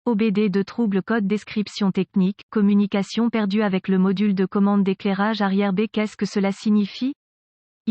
OBD de trouble code description technique, communication perdue avec le module de commande d'éclairage arrière B. Qu'est-ce que cela signifie?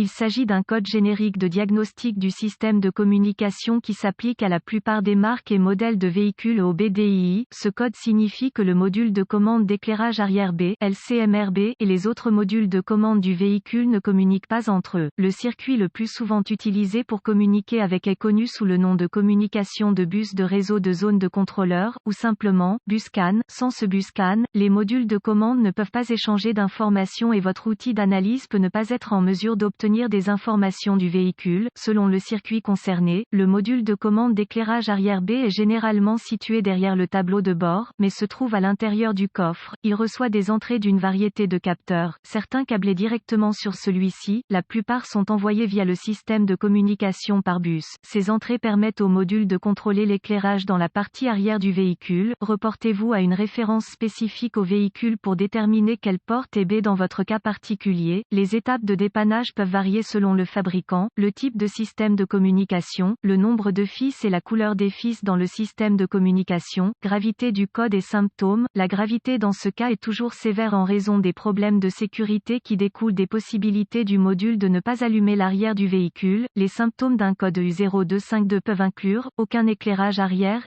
Il s'agit d'un code générique de diagnostic du système de communication qui s'applique à la plupart des marques et modèles de véhicules OBDII. Ce code signifie que le module de commande d'éclairage arrière B, LCMRB, et les autres modules de commande du véhicule ne communiquent pas entre eux. Le circuit le plus souvent utilisé pour communiquer avec est connu sous le nom de communication de bus de réseau de zone de contrôleur, ou simplement, bus CAN. Sans ce bus CAN, les modules de commande ne peuvent pas échanger d'informations et votre outil d'analyse peut ne pas être en mesure d'obtenir des informations du véhicule. Selon le circuit concerné, le module de commande d'éclairage arrière B est généralement situé derrière le tableau de bord, mais se trouve à l'intérieur du coffre. Il reçoit des entrées d'une variété de capteurs, certains câblés directement sur celui-ci, la plupart sont envoyés via le système de communication par bus. Ces entrées permettent au module de contrôler l'éclairage dans la partie arrière du véhicule. Reportez-vous à une référence spécifique au véhicule pour déterminer quelle porte est B dans votre cas particulier. Les étapes de dépannage peuvent varier selon le fabricant, le type de système de communication, le nombre de fils et la couleur des fils dans le système de communication, gravité du code et symptômes. La gravité dans ce cas est toujours sévère en raison des problèmes de sécurité qui découlent des possibilités du module de ne pas allumer l'arrière du véhicule. Les symptômes d'un code U0252 peuvent inclure aucun éclairage arrière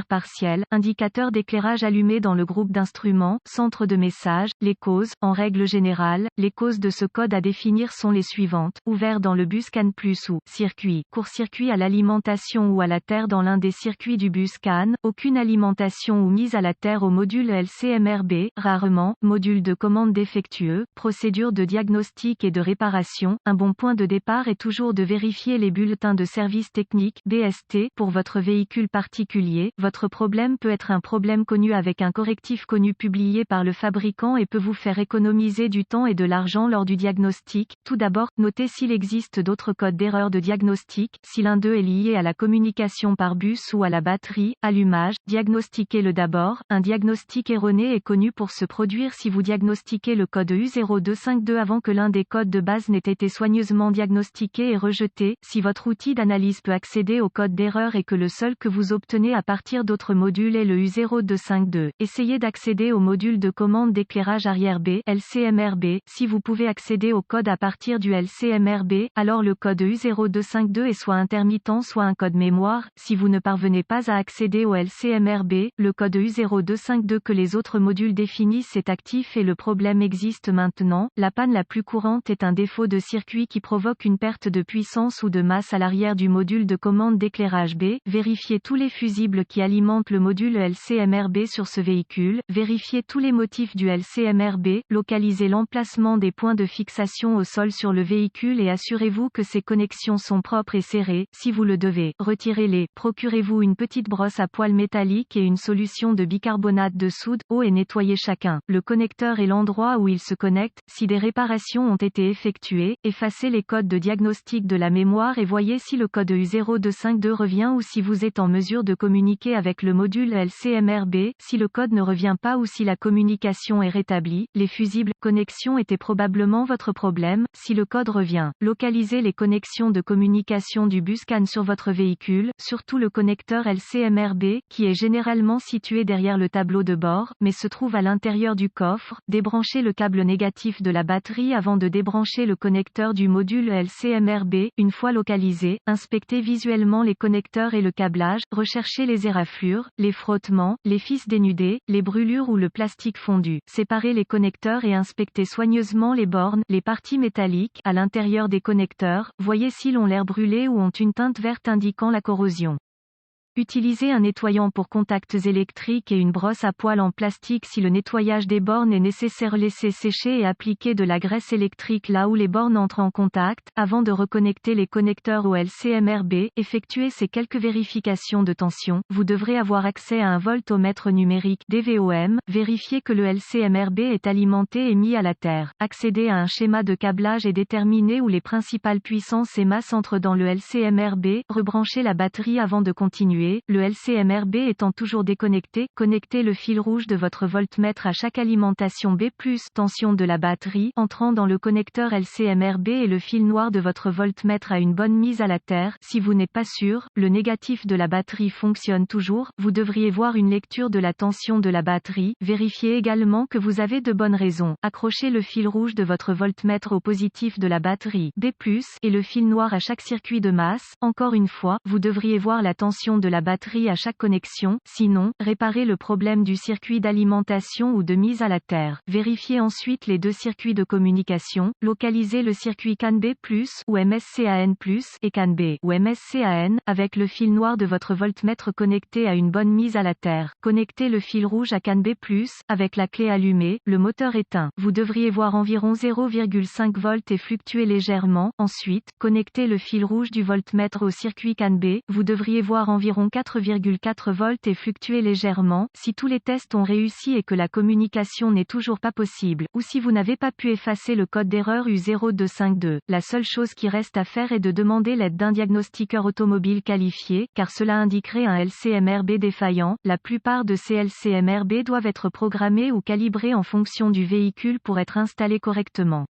partiel, indicateur d'éclairage allumé dans le groupe d'instruments, centre de message. Les causes, en règle générale, les causes de ce code à définir sont les suivantes: ouvert dans le bus CAN+ ou circuit, court-circuit à l'alimentation ou à la terre dans l'un des circuits du bus CAN, aucune alimentation ou mise à la terre au module LCMRB, rarement, module de commande défectueux, procédure de diagnostic et de réparation. Un bon point de départ est toujours de vérifier les bulletins de service technique BST pour votre véhicule particulier. Votre problème peut être un problème connu avec un correctif connu publié par le fabricant et peut vous faire économiser du temps et de l'argent lors du diagnostic. Tout d'abord, notez s'il existe d'autres codes d'erreur de diagnostic, si l'un d'eux est lié à la communication par bus ou à la batterie. Allumage, diagnostiquez-le d'abord. Un diagnostic erroné est connu pour se produire si vous diagnostiquez le code U0252 avant que l'un des codes de base n'ait été soigneusement diagnostiqué et rejeté. Si votre outil d'analyse peut accéder au code d'erreur et que le seul que vous obtenez à partir d'autres modules est le U0252, essayez d'accéder au module de commande d'éclairage arrière B, LCMRB. Si vous pouvez accéder au code à partir du LCMRB, alors le code U0252 est soit intermittent soit un code mémoire. Si vous ne parvenez pas à accéder au LCMRB, le code U0252 que les autres modules définissent est actif et le problème existe maintenant. La panne la plus courante est un défaut de circuit qui provoque une perte de puissance ou de masse à l'arrière du module de commande d'éclairage B. Vérifiez tous les fusibles qui alimentent le module LCMRB sur ce véhicule. Vérifiez tous les motifs du LCMRB. Localisez l'emplacement des points de fixation au sol sur le véhicule et assurez-vous que ces connexions sont propres et serrées. Si vous le devez, retirez-les. Procurez-vous une petite brosse à poils métallique et une solution de bicarbonate de soude. Eau et nettoyez chacun. Le connecteur et l'endroit où il se connecte. Si des réparations ont été effectuées, effacez les codes de diagnostic de la mémoire et voyez si le code U0252 revient ou si vous êtes en mesure de communiquer avec le module LCMRB. Si le code ne revient pas ou si la communication est rétablie, les fusibles connexions étaient probablement votre problème. Si le code revient, localisez les connexions de communication du bus CAN sur votre véhicule, surtout le connecteur LCMRB, qui est généralement situé derrière le tableau de bord, mais se trouve à l'intérieur du coffre. Débranchez le câble négatif de la batterie avant de débrancher le connecteur du module LCMRB. Une fois localisé, inspectez visuellement les connecteurs et le câblage, recherchez les éraflures, les frottements, les fils dénudés, les brûlures ou le plastique fondu. Séparez les connecteurs et inspectez soigneusement les bornes, les parties métalliques, à l'intérieur des connecteurs. Voyez s'ils ont l'air brûlés ou ont une teinte verte indiquant la corrosion. Utilisez un nettoyant pour contacts électriques et une brosse à poils en plastique si le nettoyage des bornes est nécessaire. Laissez sécher et appliquer de la graisse électrique là où les bornes entrent en contact, avant de reconnecter les connecteurs au LCMRB. Effectuez ces quelques vérifications de tension. Vous devrez avoir accès à un voltomètre numérique DVOM. Vérifiez que le LCMRB est alimenté et mis à la terre. Accédez à un schéma de câblage et déterminez où les principales puissances et masses entrent dans le LCMRB. Rebranchez la batterie avant de continuer. allumé, le LCMRB étant toujours déconnecté, connectez le fil rouge de votre voltmètre à chaque alimentation B+, tension de la batterie, entrant dans le connecteur LCMRB et le fil noir de votre voltmètre à une bonne mise à la terre. Si vous n'êtes pas sûr, le négatif de la batterie fonctionne toujours, vous devriez voir une lecture de la tension de la batterie. Vérifiez également que vous avez de bonnes raisons. Accrochez le fil rouge de votre voltmètre au positif de la batterie B+, et le fil noir à chaque circuit de masse. Encore une fois, vous devriez voir la tension de la batterie à chaque connexion. Sinon, réparez le problème du circuit d'alimentation ou de mise à la terre. Vérifiez ensuite les deux circuits de communication. Localisez le circuit CAN B+, ou MSCAN+, et CAN B, ou MSCAN, avec le fil noir de votre voltmètre connecté à une bonne mise à la terre. Connectez le fil rouge à CAN B+, avec la clé allumée, le moteur éteint. Vous devriez voir environ 0,5 volts et fluctuer légèrement. Ensuite, connectez le fil rouge du voltmètre au circuit CAN B. Vous devriez voir environ 4,4 volts et fluctuer légèrement. Si tous les tests ont réussi et que la communication n'est toujours pas possible, ou si vous n'avez pas pu effacer le code d'erreur U0252, la seule chose qui reste à faire est de demander l'aide d'un diagnostiqueur automobile qualifié, car cela indiquerait un LCMRB défaillant. La plupart de ces LCMRB doivent être programmés ou calibrés en fonction du véhicule pour être installés correctement.